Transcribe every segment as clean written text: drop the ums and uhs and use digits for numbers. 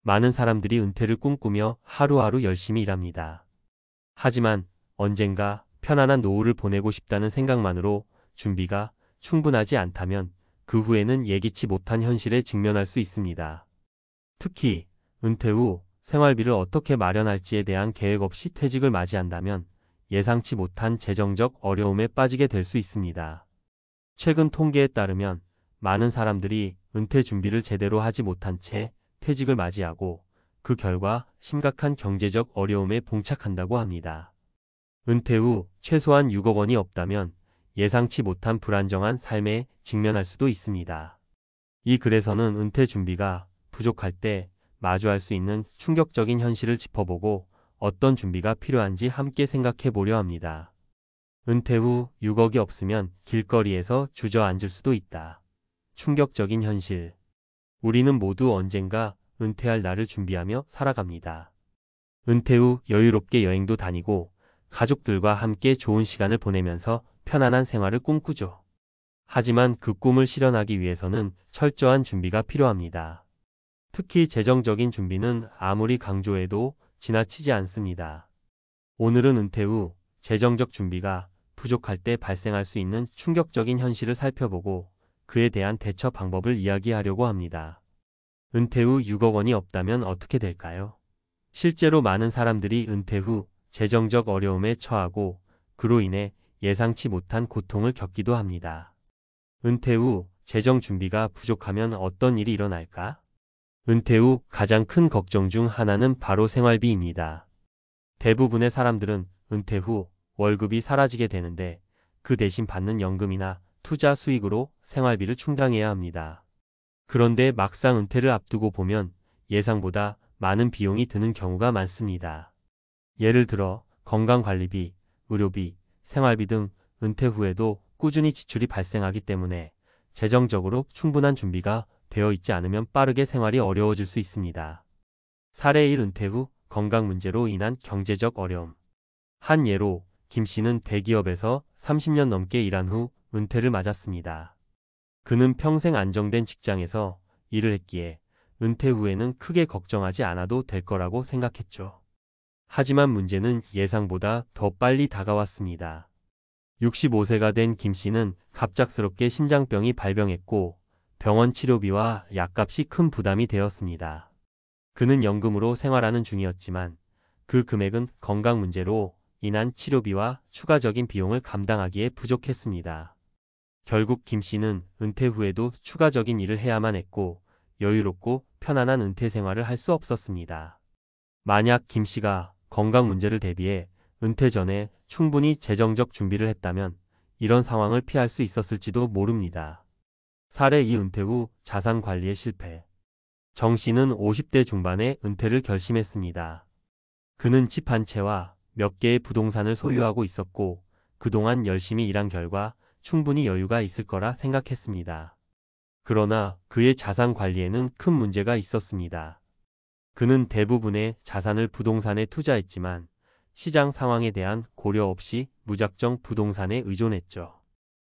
많은 사람들이 은퇴를 꿈꾸며 하루하루 열심히 일합니다. 하지만 언젠가 편안한 노후를 보내고 싶다는 생각만으로 준비가 충분하지 않다면 그 후에는 예기치 못한 현실에 직면할 수 있습니다. 특히 은퇴 후 생활비를 어떻게 마련할지에 대한 계획 없이 퇴직을 맞이한다면 예상치 못한 재정적 어려움에 빠지게 될 수 있습니다. 최근 통계에 따르면 많은 사람들이 은퇴 준비를 제대로 하지 못한 채 퇴직을 맞이하고 그 결과 심각한 경제적 어려움에 봉착한다고 합니다. 은퇴 후 최소한 6억 원이 없다면 예상치 못한 불안정한 삶에 직면할 수도 있습니다. 이 글에서는 은퇴 준비가 부족할 때 마주할 수 있는 충격적인 현실을 짚어보고 어떤 준비가 필요한지 함께 생각해 보려 합니다. 은퇴 후 6억이 없으면 길거리에서 주저앉을 수도 있다. 충격적인 현실. 우리는 모두 언젠가 은퇴할 날을 준비하며 살아갑니다. 은퇴 후 여유롭게 여행도 다니고 가족들과 함께 좋은 시간을 보내면서 편안한 생활을 꿈꾸죠. 하지만 그 꿈을 실현하기 위해서는 철저한 준비가 필요합니다. 특히 재정적인 준비는 아무리 강조해도 지나치지 않습니다. 오늘은 은퇴 후 재정적 준비가 부족할 때 발생할 수 있는 충격적인 현실을 살펴보고 그에 대한 대처 방법을 이야기하려고 합니다. 은퇴 후 6억 원이 없다면 어떻게 될까요? 실제로 많은 사람들이 은퇴 후 재정적 어려움에 처하고 그로 인해 예상치 못한 고통을 겪기도 합니다. 은퇴 후 재정 준비가 부족하면 어떤 일이 일어날까? 은퇴 후 가장 큰 걱정 중 하나는 바로 생활비입니다. 대부분의 사람들은 은퇴 후 월급이 사라지게 되는데 그 대신 받는 연금이나 투자 수익으로 생활비를 충당해야 합니다. 그런데 막상 은퇴를 앞두고 보면 예상보다 많은 비용이 드는 경우가 많습니다. 예를 들어 건강관리비, 의료비, 생활비 등 은퇴 후에도 꾸준히 지출이 발생하기 때문에 재정적으로 충분한 준비가 되어 있지 않으면 빠르게 생활이 어려워질 수 있습니다. 사례 1. 은퇴 후 건강 문제로 인한 경제적 어려움. 한 예로 김 씨는 대기업에서 30년 넘게 일한 후 은퇴를 맞았습니다. 그는 평생 안정된 직장에서 일을 했기에 은퇴 후에는 크게 걱정하지 않아도 될 거라고 생각했죠. 하지만 문제는 예상보다 더 빨리 다가왔습니다. 65세가 된 김 씨는 갑작스럽게 심장병이 발병했고 병원 치료비와 약값이 큰 부담이 되었습니다. 그는 연금으로 생활하는 중이었지만 그 금액은 건강 문제로 인한 치료비와 추가적인 비용을 감당하기에 부족했습니다. 결국 김 씨는 은퇴 후에도 추가적인 일을 해야만 했고 여유롭고 편안한 은퇴 생활을 할 수 없었습니다. 만약 김 씨가 건강 문제를 대비해 은퇴 전에 충분히 재정적 준비를 했다면 이런 상황을 피할 수 있었을지도 모릅니다. 사례 2. 은퇴 후 자산 관리에 실패. 정 씨는 50대 중반에 은퇴를 결심했습니다. 그는 집 한 채와 몇 개의 부동산을 소유하고 있었고 그동안 열심히 일한 결과 충분히 여유가 있을 거라 생각했습니다. 그러나 그의 자산 관리에는 큰 문제가 있었습니다. 그는 대부분의 자산을 부동산에 투자했지만 시장 상황에 대한 고려 없이 무작정 부동산에 의존했죠.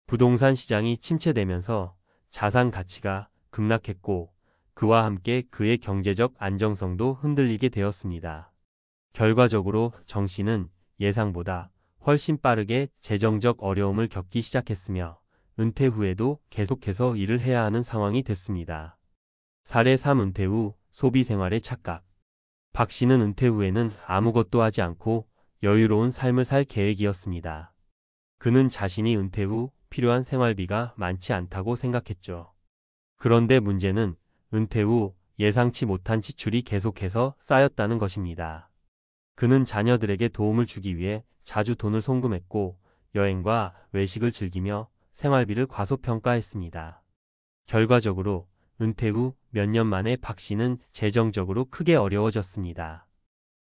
부동산 시장이 침체되면서 자산 가치가 급락했고 그와 함께 그의 경제적 안정성도 흔들리게 되었습니다. 결과적으로 정 씨는 예상보다 훨씬 빠르게 재정적 어려움을 겪기 시작했으며 은퇴 후에도 계속해서 일을 해야 하는 상황이 됐습니다. 사례 3. 은퇴 후 소비 생활의 착각. 박 씨는 은퇴 후에는 아무것도 하지 않고 여유로운 삶을 살 계획이었습니다. 그는 자신이 은퇴 후 필요한 생활비가 많지 않다고 생각했죠. 그런데 문제는 은퇴 후 예상치 못한 지출이 계속해서 쌓였다는 것입니다. 그는 자녀들에게 도움을 주기 위해 자주 돈을 송금했고 여행과 외식을 즐기며 생활비를 과소평가했습니다. 결과적으로 은퇴 후 몇 년 만에 박 씨는 재정적으로 크게 어려워졌습니다.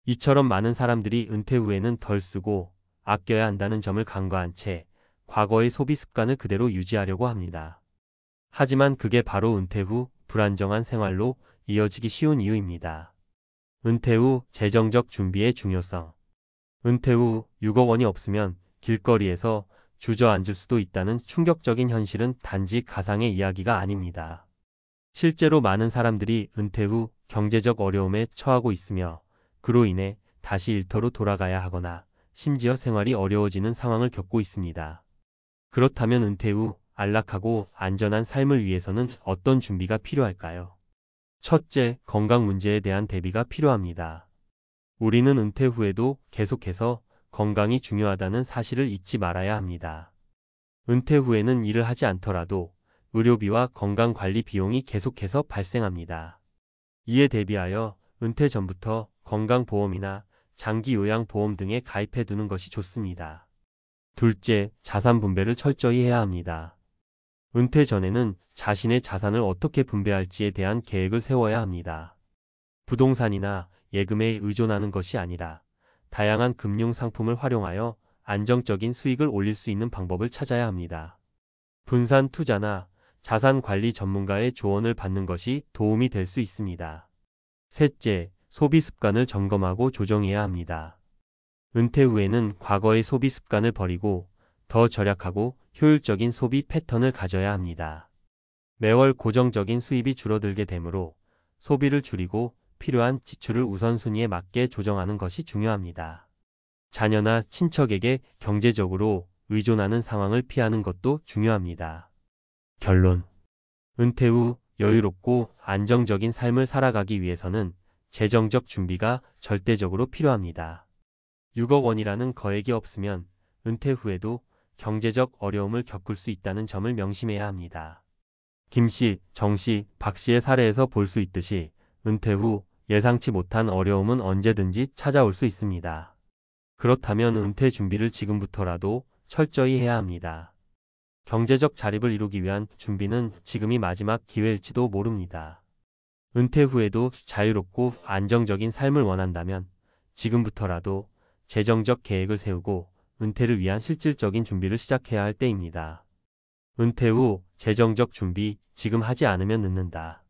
이처럼 많은 사람들이 은퇴 후에는 덜 쓰고 아껴야 한다는 점을 간과한 채 과거의 소비 습관을 그대로 유지하려고 합니다. 하지만 그게 바로 은퇴 후 불안정한 생활로 이어지기 쉬운 이유입니다. 은퇴 후 재정적 준비의 중요성. 은퇴 후 6억 원이 없으면 길거리에서 주저앉을 수도 있다는 충격적인 현실은 단지 가상의 이야기가 아닙니다. 실제로 많은 사람들이 은퇴 후 경제적 어려움에 처하고 있으며 그로 인해 다시 일터로 돌아가야 하거나 심지어 생활이 어려워지는 상황을 겪고 있습니다. 그렇다면 은퇴 후 안락하고 안전한 삶을 위해서는 어떤 준비가 필요할까요? 첫째, 건강 문제에 대한 대비가 필요합니다. 우리는 은퇴 후에도 계속해서 건강이 중요하다는 사실을 잊지 말아야 합니다. 은퇴 후에는 일을 하지 않더라도 의료비와 건강관리 비용이 계속해서 발생합니다. 이에 대비하여 은퇴 전부터 건강보험이나 장기요양보험 등에 가입해 두는 것이 좋습니다. 둘째, 자산 분배를 철저히 해야 합니다. 은퇴 전에는 자신의 자산을 어떻게 분배할지에 대한 계획을 세워야 합니다. 부동산이나 예금에 의존하는 것이 아니라 다양한 금융 상품을 활용하여 안정적인 수익을 올릴 수 있는 방법을 찾아야 합니다. 분산 투자나 자산 관리 전문가의 조언을 받는 것이 도움이 될 수 있습니다. 셋째, 소비 습관을 점검하고 조정해야 합니다. 은퇴 후에는 과거의 소비 습관을 버리고 더 절약하고 효율적인 소비 패턴을 가져야 합니다. 매월 고정적인 수입이 줄어들게 되므로 소비를 줄이고 필요한 지출을 우선순위에 맞게 조정하는 것이 중요합니다. 자녀나 친척에게 경제적으로 의존하는 상황을 피하는 것도 중요합니다. 결론. 은퇴 후 여유롭고 안정적인 삶을 살아가기 위해서는 재정적 준비가 절대적으로 필요합니다. 6억 원이라는 거액이 없으면 은퇴 후에도 경제적 어려움을 겪을 수 있다는 점을 명심해야 합니다. 김 씨, 정 씨, 박 씨의 사례에서 볼 수 있듯이 은퇴 후 예상치 못한 어려움은 언제든지 찾아올 수 있습니다. 그렇다면 은퇴 준비를 지금부터라도 철저히 해야 합니다. 경제적 자립을 이루기 위한 준비는 지금이 마지막 기회일지도 모릅니다. 은퇴 후에도 자유롭고 안정적인 삶을 원한다면 지금부터라도 재정적 계획을 세우고 은퇴를 위한 실질적인 준비를 시작해야 할 때입니다. 은퇴 후 재정적 준비 지금 하지 않으면 늦는다.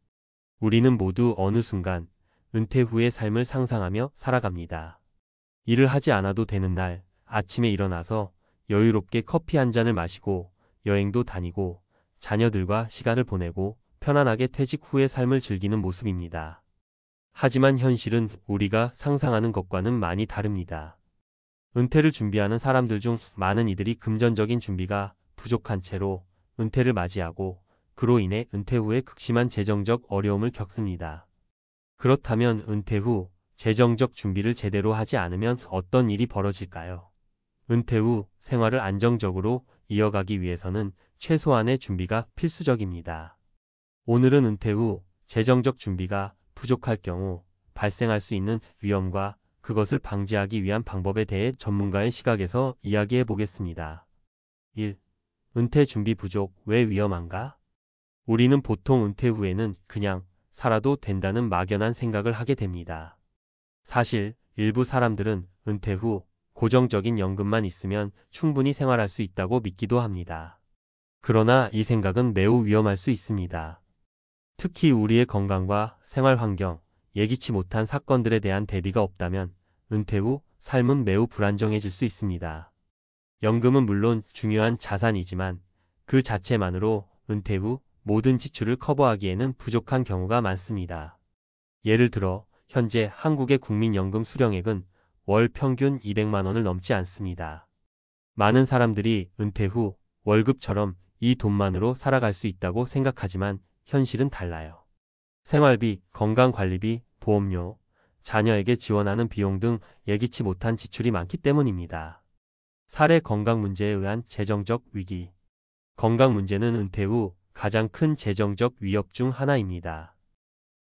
우리는 모두 어느 순간 은퇴 후의 삶을 상상하며 살아갑니다. 일을 하지 않아도 되는 날 아침에 일어나서 여유롭게 커피 한 잔을 마시고 여행도 다니고 자녀들과 시간을 보내고 편안하게 퇴직 후의 삶을 즐기는 모습입니다. 하지만 현실은 우리가 상상하는 것과는 많이 다릅니다. 은퇴를 준비하는 사람들 중 많은 이들이 금전적인 준비가 부족한 채로 은퇴를 맞이하고 그로 인해 은퇴 후에 극심한 재정적 어려움을 겪습니다. 그렇다면 은퇴 후 재정적 준비를 제대로 하지 않으면 어떤 일이 벌어질까요? 은퇴 후 생활을 안정적으로 이어가기 위해서는 최소한의 준비가 필수적입니다. 오늘은 은퇴 후 재정적 준비가 부족할 경우 발생할 수 있는 위험과 그것을 방지하기 위한 방법에 대해 전문가의 시각에서 이야기해 보겠습니다. 1. 은퇴 준비 부족 왜 위험한가? 우리는 보통 은퇴 후에는 그냥 살아도 된다는 막연한 생각을 하게 됩니다. 사실 일부 사람들은 은퇴 후 고정적인 연금만 있으면 충분히 생활할 수 있다고 믿기도 합니다. 그러나 이 생각은 매우 위험할 수 있습니다. 특히 우리의 건강과 생활 환경, 예기치 못한 사건들에 대한 대비가 없다면 은퇴 후 삶은 매우 불안정해질 수 있습니다. 연금은 물론 중요한 자산이지만 그 자체만으로 은퇴 후 모든 지출을 커버하기에는 부족한 경우가 많습니다. 예를 들어 현재 한국의 국민연금 수령액은 월 평균 200만 원을 넘지 않습니다. 많은 사람들이 은퇴 후 월급처럼 이 돈만으로 살아갈 수 있다고 생각하지만 현실은 달라요. 생활비, 건강관리비, 보험료, 자녀에게 지원하는 비용 등 예기치 못한 지출이 많기 때문입니다. 사례 건강 문제에 의한 재정적 위기. 건강 문제는 은퇴 후 가장 큰 재정적 위협 중 하나입니다.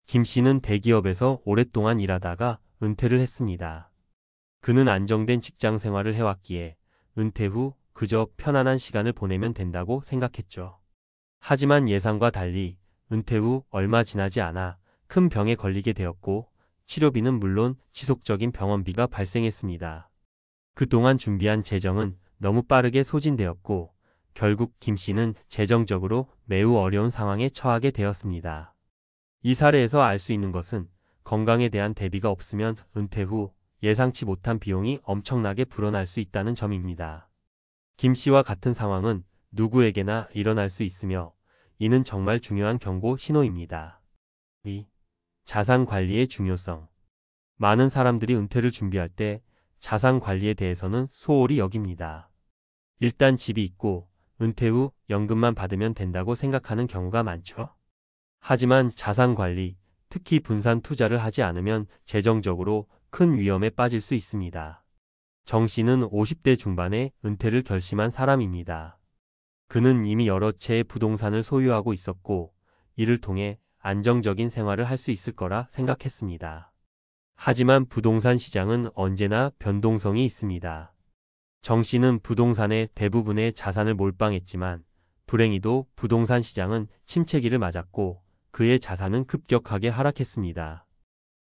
김 씨는 대기업에서 오랫동안 일하다가 은퇴를 했습니다. 그는 안정된 직장 생활을 해왔기에 은퇴 후 그저 편안한 시간을 보내면 된다고 생각했죠. 하지만 예상과 달리 은퇴 후 얼마 지나지 않아 큰 병에 걸리게 되었고 치료비는 물론 지속적인 병원비가 발생했습니다. 그동안 준비한 재정은 너무 빠르게 소진되었고 결국 김 씨는 재정적으로 매우 어려운 상황에 처하게 되었습니다. 이 사례에서 알 수 있는 것은 건강에 대한 대비가 없으면 은퇴 후 예상치 못한 비용이 엄청나게 불어날 수 있다는 점입니다. 김 씨와 같은 상황은 누구에게나 일어날 수 있으며 이는 정말 중요한 경고 신호입니다. 2. 자산 관리의 중요성. 많은 사람들이 은퇴를 준비할 때 자산 관리에 대해서는 소홀히 여깁니다. 일단 집이 있고 은퇴 후 연금만 받으면 된다고 생각하는 경우가 많죠. 하지만 자산 관리, 특히 분산 투자를 하지 않으면 재정적으로 큰 위험에 빠질 수 있습니다. 정 씨는 50대 중반에 은퇴를 결심한 사람입니다. 그는 이미 여러 채의 부동산을 소유하고 있었고 이를 통해 안정적인 생활을 할 수 있을 거라 생각했습니다. 하지만 부동산 시장은 언제나 변동성이 있습니다. 정 씨는 부동산의 대부분의 자산을 몰빵했지만 불행히도 부동산 시장은 침체기를 맞았고 그의 자산은 급격하게 하락했습니다.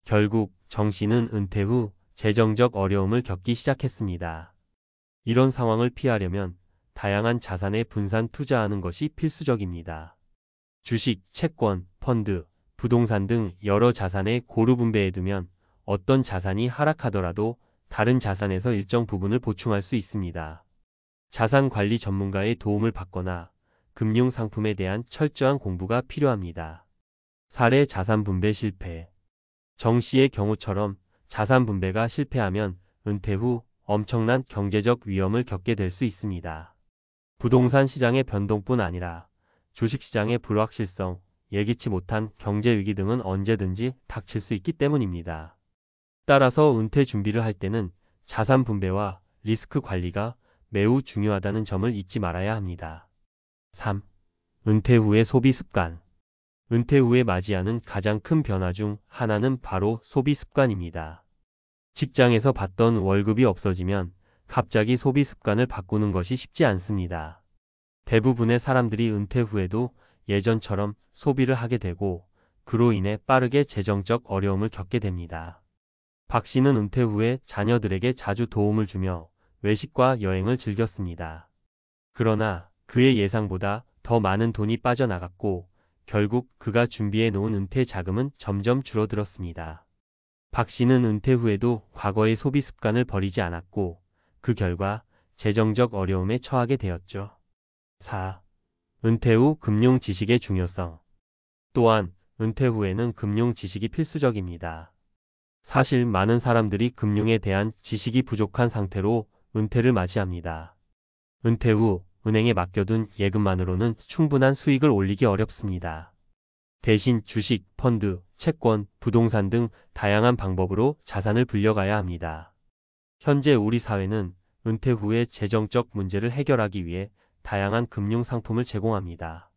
결국 정 씨는 은퇴 후 재정적 어려움을 겪기 시작했습니다. 이런 상황을 피하려면 다양한 자산에 분산 투자하는 것이 필수적입니다. 주식, 채권, 펀드, 부동산 등 여러 자산에 고루 분배해두면 어떤 자산이 하락하더라도 다른 자산에서 일정 부분을 보충할 수 있습니다. 자산관리 전문가의 도움을 받거나 금융상품에 대한 철저한 공부가 필요합니다. 사례 자산 분배 실패. 정 씨의 경우처럼 자산 분배가 실패하면 은퇴 후 엄청난 경제적 위험을 겪게 될 수 있습니다. 부동산 시장의 변동뿐 아니라 주식시장의 불확실성, 예기치 못한 경제위기 등은 언제든지 닥칠 수 있기 때문입니다. 따라서 은퇴 준비를 할 때는 자산 분배와 리스크 관리가 매우 중요하다는 점을 잊지 말아야 합니다. 3. 은퇴 후의 소비 습관. 은퇴 후에 맞이하는 가장 큰 변화 중 하나는 바로 소비 습관입니다. 직장에서 받던 월급이 없어지면 갑자기 소비 습관을 바꾸는 것이 쉽지 않습니다. 대부분의 사람들이 은퇴 후에도 예전처럼 소비를 하게 되고 그로 인해 빠르게 재정적 어려움을 겪게 됩니다. 박 씨는 은퇴 후에 자녀들에게 자주 도움을 주며 외식과 여행을 즐겼습니다. 그러나 그의 예상보다 더 많은 돈이 빠져나갔고 결국 그가 준비해 놓은 은퇴 자금은 점점 줄어들었습니다. 박 씨는 은퇴 후에도 과거의 소비 습관을 버리지 않았고 그 결과 재정적 어려움에 처하게 되었죠. 4. 은퇴 후 금융 지식의 중요성. 또한 은퇴 후에는 금융 지식이 필수적입니다. 사실 많은 사람들이 금융에 대한 지식이 부족한 상태로 은퇴를 맞이합니다. 은퇴 후 은행에 맡겨둔 예금만으로는 충분한 수익을 올리기 어렵습니다. 대신 주식, 펀드, 채권, 부동산 등 다양한 방법으로 자산을 불려가야 합니다. 현재 우리 사회는 은퇴 후의 재정적 문제를 해결하기 위해 다양한 금융 상품을 제공합니다.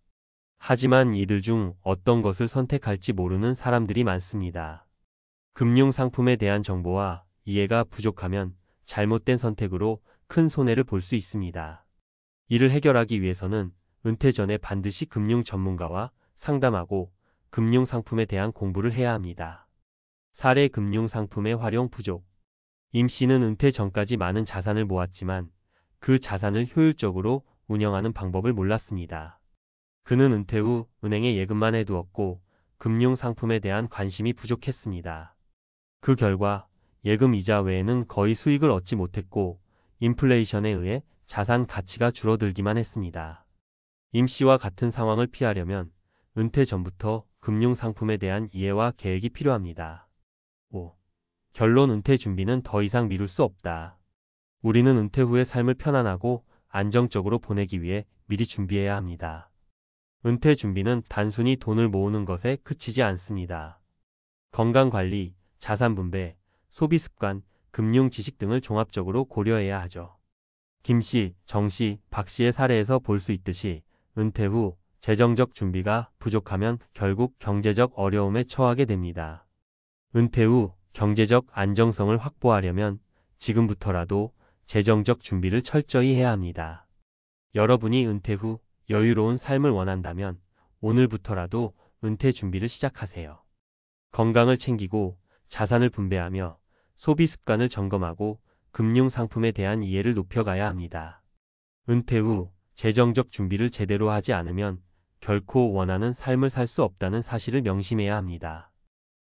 하지만 이들 중 어떤 것을 선택할지 모르는 사람들이 많습니다. 금융 상품에 대한 정보와 이해가 부족하면 잘못된 선택으로 큰 손해를 볼 수 있습니다. 이를 해결하기 위해서는 은퇴 전에 반드시 금융 전문가와 상담하고 금융 상품에 대한 공부를 해야 합니다. 사례 금융 상품의 활용 부족. 임 씨는 은퇴 전까지 많은 자산을 모았지만 그 자산을 효율적으로 운영하는 방법을 몰랐습니다. 그는 은퇴 후 은행에 예금만 해두었고 금융 상품에 대한 관심이 부족했습니다. 그 결과 예금 이자 외에는 거의 수익을 얻지 못했고 인플레이션에 의해 자산 가치가 줄어들기만 했습니다. 임 씨와 같은 상황을 피하려면 은퇴 전부터 금융 상품에 대한 이해와 계획이 필요합니다. 5. 결론 은퇴 준비는 더 이상 미룰 수 없다. 우리는 은퇴 후의 삶을 편안하고 안정적으로 보내기 위해 미리 준비해야 합니다. 은퇴 준비는 단순히 돈을 모으는 것에 그치지 않습니다. 건강관리, 자산 분배, 소비 습관, 금융 지식 등을 종합적으로 고려해야 하죠. 김 씨, 정 씨, 박 씨의 사례에서 볼 수 있듯이 은퇴 후 재정적 준비가 부족하면 결국 경제적 어려움에 처하게 됩니다. 은퇴 후 경제적 안정성을 확보하려면 지금부터라도 재정적 준비를 철저히 해야 합니다. 여러분이 은퇴 후 여유로운 삶을 원한다면 오늘부터라도 은퇴 준비를 시작하세요. 건강을 챙기고 자산을 분배하며 소비 습관을 점검하고 금융 상품에 대한 이해를 높여가야 합니다. 은퇴 후 재정적 준비를 제대로 하지 않으면 결코 원하는 삶을 살 수 없다는 사실을 명심해야 합니다.